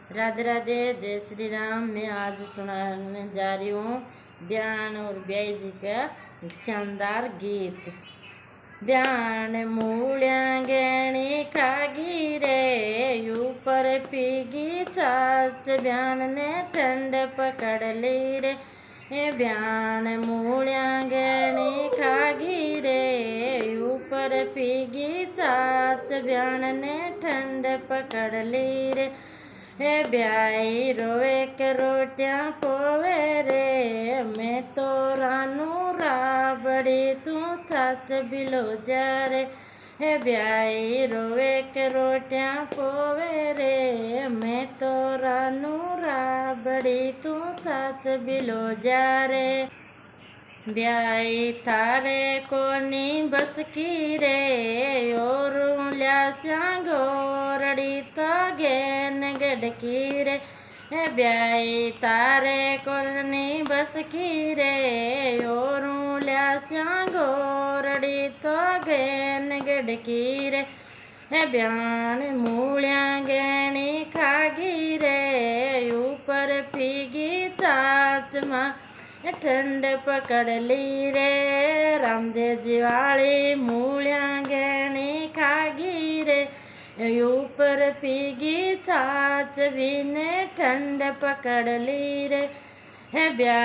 राधे राधे, जय श्री राम। मैं आज सुनाने जा रही हूँ ब्यान और ब्याई जी का शानदार गीत। ब्यान मूलिया गहनी खागी रे, ऊपर पीगी चाच, ब्यान ने ठंड पकड़ ली रे। ब्यान मूलिया गहनी खागी रे, ऊपर पीगी चाच, ब्यान ने ठंड पकड़ ली रे। ब्याई रोवे के रोटियां पोवे रे, मैं तो रानू राबड़ी तू चाच बिलो जा रे। ब्याई रोवे के रोटियां पोवे रे, मैं तो रानू राबड़ी तू चाच बिलो जा रे। ब्याई थारे कोनी बस की रे, और ल्यास्या गोरड़ी तो गेन गडकी रे। ब्याई थारे कोनी बस की रे, और ल्यास्या गोरड़ी तो गेन गडकी रे। ब्यान मूलिया गहनी खागी रे, ऊपर पीगी चाच माँ, ठंड पकड़ ली रे। रामदेव जी वाली मूलिया गहनी खागी रे, ऊपर पीगी चाच भी ने ठंड पकड़ ली रे। ब्याह